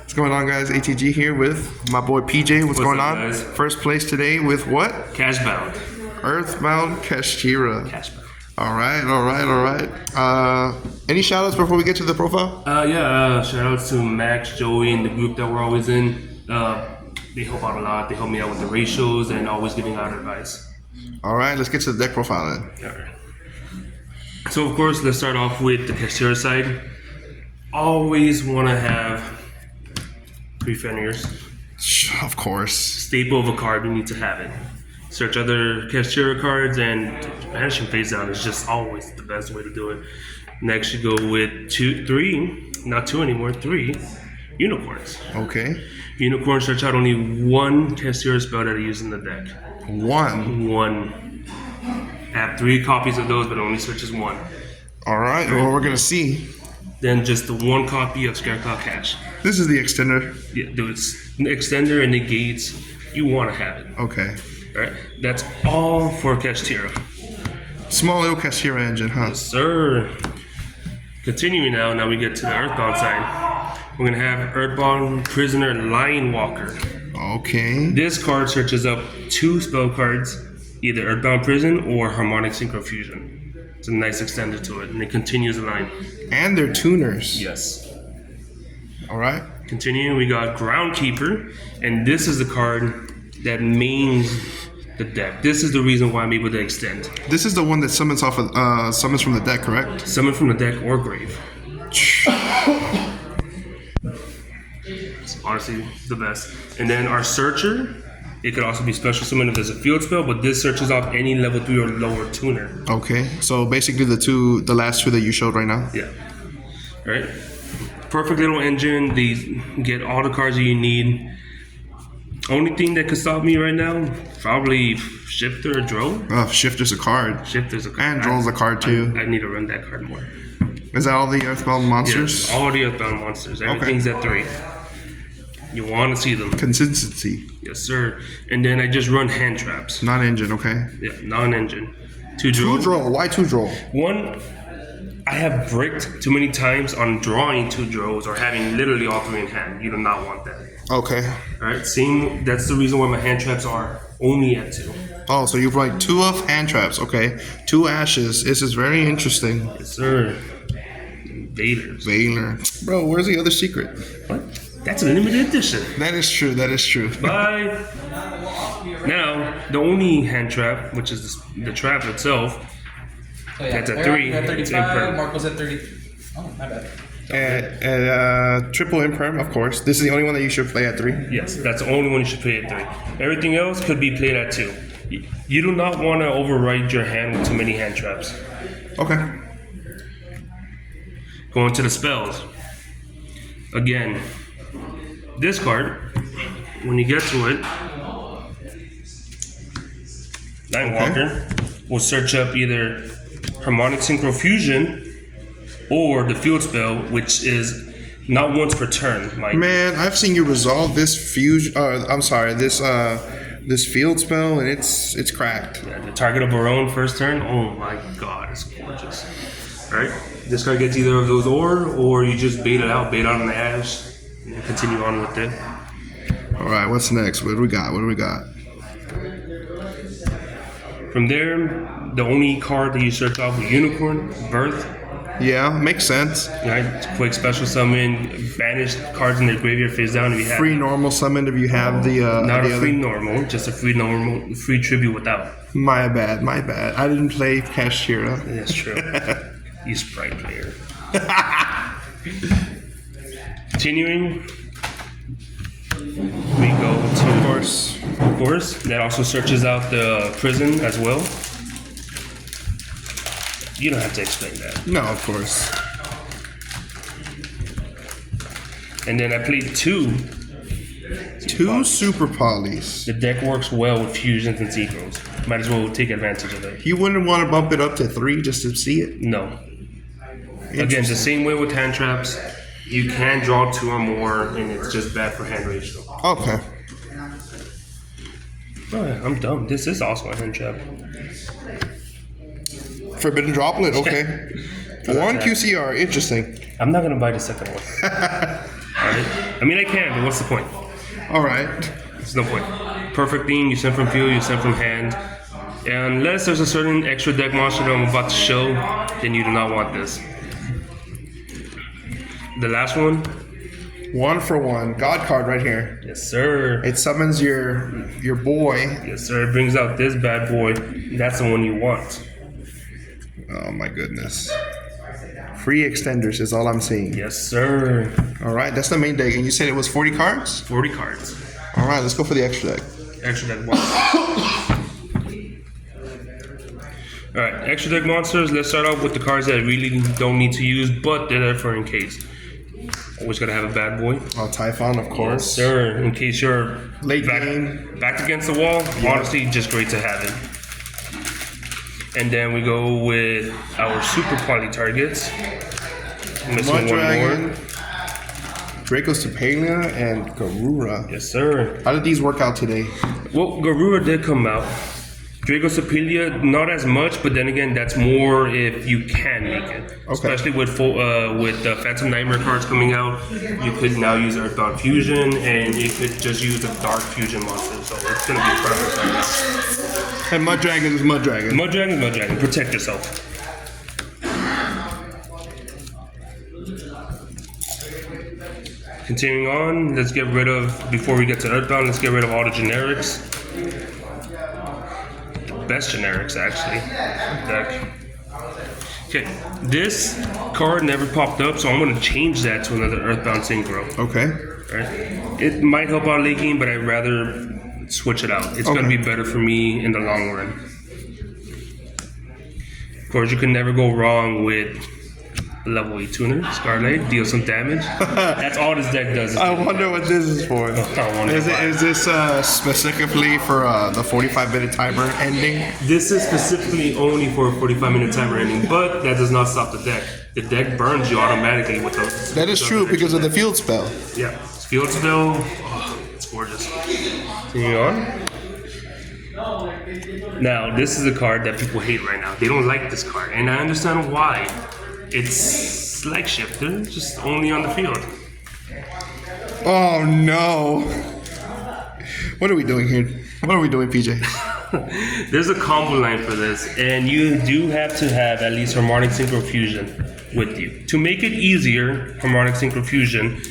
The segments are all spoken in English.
What's going on, guys? ATG here with my boy PJ. What's going up, on? Guys? First place today with what? Kashbound. Earthbound Kashtira. Kashbound. All right. Any shout outs before we get to the profile? Shout outs to Max, Joey, and the group that we're always in. They help out a lot. They help me out with the ratios and always giving out advice. All right, let's get to the deck profile then. All right. So, of course, let's start off with the Kashtira side. Always want to have 3 fingers. Of course. Staple of a card, we need to have it. Search other Kashtira cards, and banishing face down is just always the best way to do it. Next, you go with 3 unicorns. Okay. Unicorns search out only 1 Kashtira spell that I use in the deck. One. I have 3 copies of those, but it only searches 1. All right, well, we're going to see. Then just the 1 copy of Earthbound Kash. This is the extender. Yeah, it's an extender and negates. You want to have it. Okay. All right, that's all for Kashtira. Small little Kashtira engine, huh? Yes, sir. Continuing now we get to the Earthbound side. We're going to have Earthbound Prisoner Lion Walker. Okay. This card searches up 2 spell cards, either Earthbound Prison or Harmonic Synchro Fusion. It's a nice extender to it, and it continues the line. And they're tuners. Yes. All right. Continuing, we got Groundkeeper, and this is the card that mains the deck. This is the reason why I'm able to extend. This is the one that summons summons from the deck, correct? Summon from the deck or grave. It's honestly the best. And then our Searcher, it could also be special summon if there's a field spell, but this searches off any level 3 or lower tuner. Okay, so basically the last 2 that you showed right now. Yeah. All right. Perfect little engine. These get all the cards that you need. Only thing that could stop me right now, probably Shifter or Drow. Shifter's a card. Shifter's a card. And Drow's a card too. I need to run that card more. Is that all the Earthbound monsters? Yes, all the Earthbound monsters. Everything's at 3. You want to see them. Consistency. Yes, sir. And then I just run hand traps. Non-engine, okay. Yeah, non-engine. 2 Drow. 2 Drow. Why 2 Drow? 1, I have bricked too many times on drawing 2 Drows or having literally all 3 in hand. You do not want that. Okay. All right, that's the reason why my hand traps are only at 2. Oh, so you write 2 of hand traps, okay. 2 ashes. This is very interesting. Yes, sir. Valor. Bro, where's the other secret? What? That's a limited edition. That is true. Bye. Now, the only hand trap, which is the trap itself, that's at 3. At It's 35. imperm. Marco's at 30. Oh, my bad. And triple imperm, of course. This is the only one that you should play at 3. Yes, that's the only one you should play at 3. Everything else could be played at 2. You do not want to override your hand with too many hand traps. Okay. Going to the spells. Again, this card, when you get to it, Nightwalker will search up either Harmonic Synchro Fusion or the field spell, which is not once per turn. Man, I've seen you resolve this fusion. This field spell, and it's cracked. Yeah, the target of our own first turn. Oh my god, it's gorgeous. All right, this card gets either of those or you just bait it out on the ash, and continue on with it. All right, what's next? What do we got? From there, the only card that you search off is Unicorn, Birth. Yeah, makes sense. Right, quick special summon, banish cards in their graveyard face down if you have free normal summon if you have the not the a free normal, just a free normal, free tribute without. My bad. I didn't play Kashtira. That's true. You sprite player. Continuing, we go to of course. That also searches out the prison as well. You don't have to explain that. No, of course. And then I played 2 super polys. The deck works well with fusions and synchros. Might as well take advantage of it. You wouldn't want to bump it up to 3 just to see it? No. Again, the same way with hand traps. You can draw 2 or more, and it's just bad for hand ratio. Okay. Oh, yeah, I'm dumb. This is also a hand trap. Forbidden Droplet, okay. 1 QCR, interesting. I'm not gonna buy the second one. right? I mean, I can, but what's the point? All right. There's no point. Perfect thing, you send from field, you send from hand. And unless there's a certain extra deck monster that I'm about to show, then you do not want this. The last one. 1-for-1 God card right here. Yes, sir. It summons your boy. Yes, sir. It brings out this bad boy. That's the one you want. Oh my goodness. Free extenders is all I'm seeing. Yes, sir. All right, that's the main deck. And you said it was 40 cards? 40 cards. All right, let's go for the extra deck. Extra deck monsters. Alright, extra deck monsters. Let's start off with the cards that I really don't need to use, but they're there for in case. Always gotta have a bad boy. Oh, Typhon, of course. Yes, sir. In case you're Late game. back against the wall, honestly, just great to have it. And then we go with our super quality targets. Missing Mud one Dragon, more. Draco's Tapalia, and Garura. Yes, sir. How did these work out today? Well, Garura did come out. Dragosapilia, not as much, but then again, that's more if you can make it. Okay. Especially with the Phantom Nightmare cards coming out, you could now use Earthbound Fusion, and you could just use the Dark Fusion monster. So it's gonna be perfect right now. And Mud Dragon is Mud Dragon. Mud Dragon, Mud Dragon. Protect yourself. Continuing on, let's get rid of, before we get to Earthbound, let's get rid of all the generics. Best generics, actually. Deck. Okay, this card never popped up, so I'm going to change that to another Earthbound Synchro. Okay. Right? It might help out late game, but I'd rather switch it out. It's going to be better for me in the long run. Of course, you can never go wrong with level 8 tuner, Scarlet, deal some damage. That's all this deck does. I wonder what this is for. Is this specifically for the 45-minute timer ending? This is specifically only for a 45-minute timer ending, but that does not stop the deck. The deck burns you automatically with those. That is true because of the field spell. Yeah, field spell. Oh, it's gorgeous. Continue on. Now, this is a card that people hate right now. They don't like this card, and I understand why. It's like Shifter, just only on the field. Oh no! What are we doing here? What are we doing, PJ? There's a combo line for this, and you do have to have at least Harmonic Synchro Fusion with you. To make it easier, Harmonic Synchro Fusion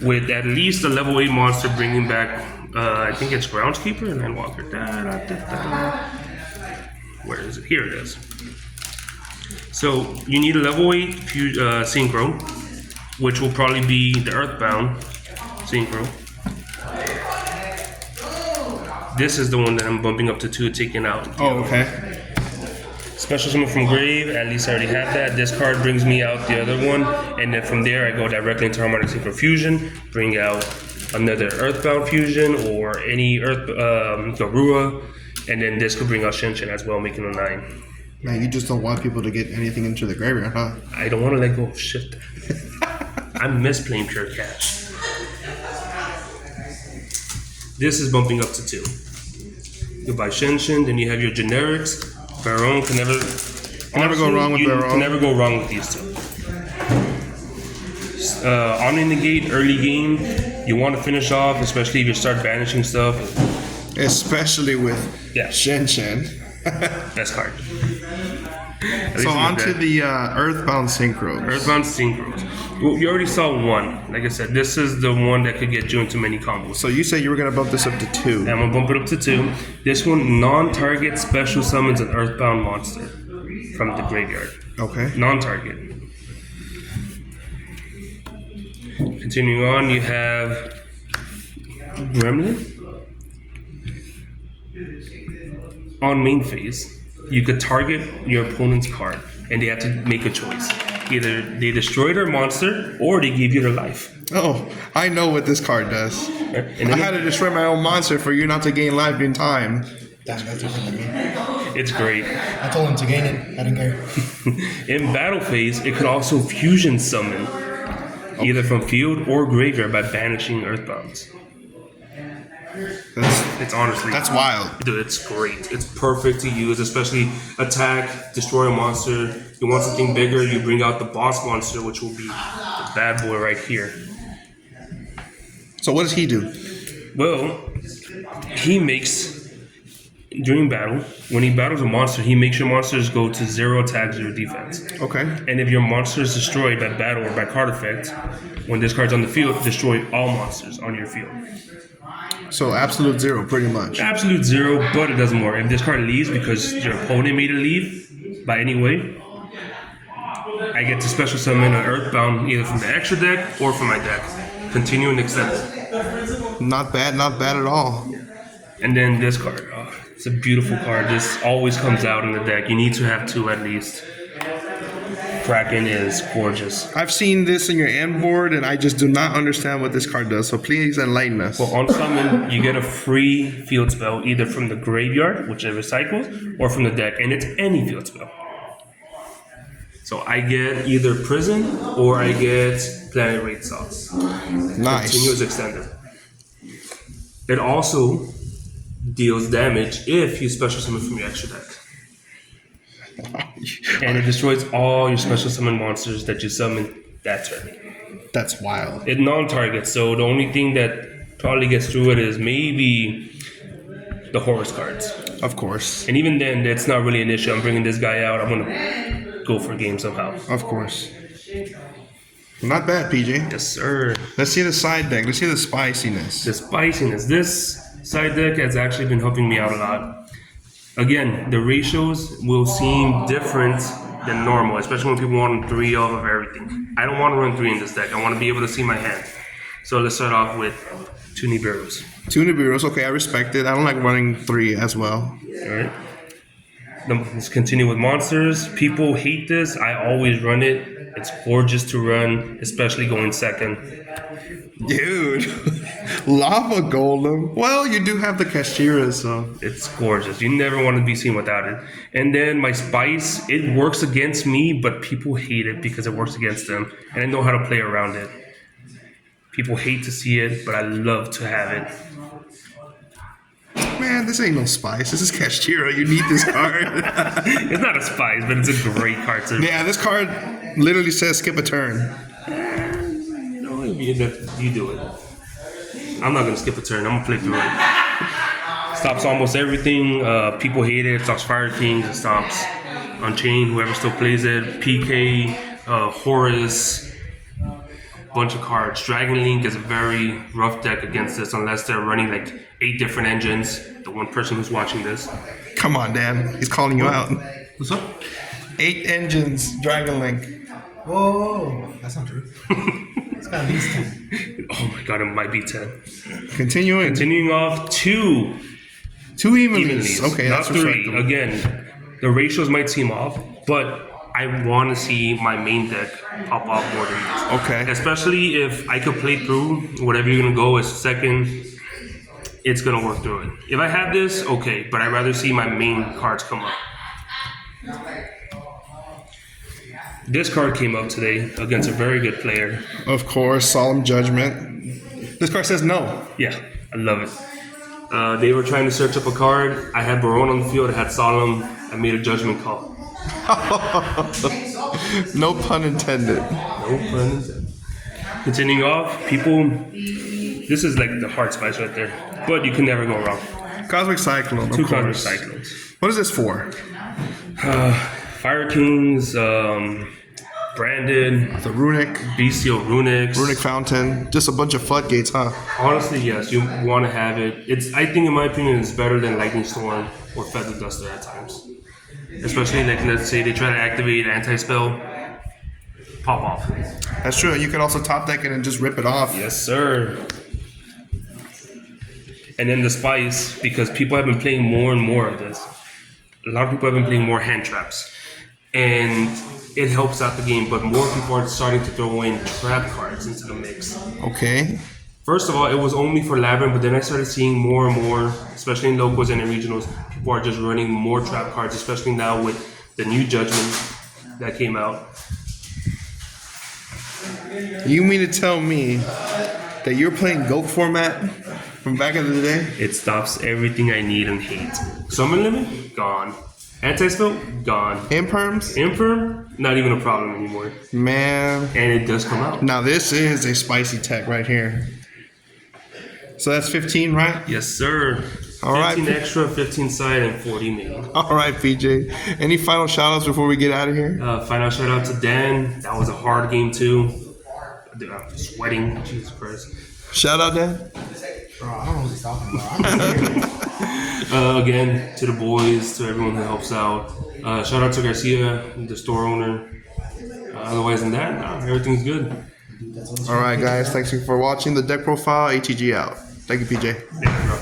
with at least a level 8 monster bringing back, I think it's Groundskeeper and then Walker. Where is it? Here it is. So you need a level 8 Synchro, which will probably be the Earthbound Synchro. This is the one that I'm bumping up to 2, taking out. Oh, okay. Special summon from grave, at least I already have that. This card brings me out the other one, and then from there I go directly into Harmonic Synchro Fusion, bring out another Earthbound Fusion or any Garura, and then this could bring out Shinshin as well, making a 9. Man, you just don't want people to get anything into the graveyard, huh? I don't want to let go of Shifter. I miss playing Pure Cash. This is bumping up to 2. You buy Shinshin, then you have your generics. Baron can never go wrong with Baron. Can never go wrong with these two. Omni Negate early game, you want to finish off, especially if you start banishing stuff. Especially with Shinshin. Best card. So on to the Earthbound Synchros. Earthbound Synchros. Well, you already saw one. Like I said, this is the one that could get you into many combos. So you said you were going to bump this up to 2. I'm going to bump it up to 2. This one, non-target special summons an Earthbound monster from the graveyard. Okay. Non-target. Continuing on, you have Gremlin. On main phase, you could target your opponent's card, and they have to make a choice. Either they destroy their monster, or they give you their life. Oh, I know what this card does. And I had to destroy my own monster for you not to gain life in time. That's different than me. It's great. I told him to gain it. I didn't care. In battle phase, it could also fusion summon, either from field or graveyard by banishing Earthbounds. It's honestly, that's wild. Dude, it's great. It's perfect to use, especially attack, destroy a monster. You want something bigger, you bring out the boss monster, which will be the bad boy right here. So what does he do? Well, he makes during battle when he battles a monster, he makes your monsters go to 0 attack, 0 defense. Okay. And if your monster is destroyed by battle or by card effect, when this card's on the field, destroy all monsters on your field. So absolute 0, pretty much. Absolute 0, but it doesn't work. If this card leaves because your opponent made it leave by any way, I get to special summon an Earthbound either from the extra deck or from my deck. Continue and extend it. Not bad at all. And then this card. Oh, it's a beautiful card. This always comes out in the deck. You need to have 2 at least. Kraken is gorgeous. I've seen this in your end board, and I just do not understand what this card does. So please enlighten us. Well, on summon, you get a free field spell either from the graveyard, which it recycles, or from the deck, and it's any field spell. So I get either Prison or I get Planet Raid Sauce. Nice. Continuous Extender. It also deals damage if you special summon from your extra deck. And it destroys all your special summon monsters that you summon that turn. That's wild. It non-targets, so the only thing that probably gets through it is maybe the Horus cards. Of course. And even then, that's not really an issue. I'm bringing this guy out. I'm going to go for a game somehow. Of course. Not bad, PJ. Yes, sir. Let's see the side deck. Let's see the spiciness. The spiciness. This side deck has actually been helping me out a lot. Again, the ratios will seem different than normal, especially when people want 3 of everything. I don't want to run 3 in this deck. I want to be able to see my hand. So let's start off with 2 Nibiru's. 2 Nibiru's. Okay, I respect it. I don't like running 3 as well. All right. Let's continue with monsters. People hate this. I always run it. It's gorgeous to run, especially going second. Dude, Lava Golem. Well, you do have the Kashtira, so It's gorgeous. You never want to be seen without it. And then my spice, it works against me, but people hate it because it works against them. And I know how to play around it. People hate to see it, but I love to have it. man, this ain't no spice. This is Kashtira. You need this card. It's not a spice, but it's a great card to... Yeah, this card literally says skip a turn. You know, you do it. I'm not going to skip a turn. I'm going to play through it. Stops almost everything. People hate it. Stops Fire Kings. It stops Unchained, whoever still plays it. PK, Horus, bunch of cards. Dragon Link is a very rough deck against this unless they're running like 8 different engines. The one person who's watching this. Come on, Dan. He's calling you out. What's up? 8 engines, Dragon Link. Whoa, that's not true. It's got at least 10. Oh my god, it might be 10. Continuing. Continuing off, 2 2 evenlies. evenlies. Okay, not that's 3. respectable. Again, the ratios might seem off, but I want to see my main deck pop off more than this. Okay. Especially if I could play through whatever you're going to go as second, it's going to work through it. If I have this, okay, but I'd rather see my main cards come up. This card came up today against a very good player. Of course, Solemn Judgment. This card says no. Yeah, I love it. They were trying to search up a card. I had Barone on the field. I had Solemn. I made a judgment call. No pun intended. No pun intended. Continuing off, people. This is like the heart spice right there. But you can never go wrong. Cosmic Cyclone, of 2 Cosmic course. Cyclones. What is this for? Fire Kings, Branded, The Runic. Bestial Runics. Runic Fountain. Just a bunch of floodgates, huh? Honestly, yes, you want to have it. I think, in my opinion, it's better than Lightning Storm or Feather Duster at times. Especially, like, let's say they try to activate Anti-Spell, pop off. That's true. You can also top deck it and just rip it off. Yes, sir. And then the spice, because people have been playing more and more of this. A lot of people have been playing more hand traps. And it helps out the game, but more people are starting to throw in trap cards into the mix. Okay. First of all, it was only for Labyrinth, but then I started seeing more and more, especially in locals and in regionals, people are just running more trap cards, especially now with the new Judgment that came out. You mean to tell me that you're playing GOAT format from back in the day? It stops everything I need and hate. Summon Limit? Gone. Anti-Spell? Gone. Imperms? Infirm? Not even a problem anymore. Man. And it does come out. Now this is a spicy tech right here. So that's 15, right? Yes, sir. All right. 15 extra, 15 side, and 40 main. All right, PJ. Any final shout outs before we get out of here? Final shout out to Dan. That was a hard game, too. Dude, I'm sweating. Jesus Christ. Shout out, Dan. Bro, I don't know what he's talking about. I'm just Again, to the boys, to everyone who helps out. Shout out to Garcia, the store owner. Otherwise than that, everything's good. All right, guys. Thanks for watching the deck profile. ATG out. Thank you, PJ. Yeah, bro.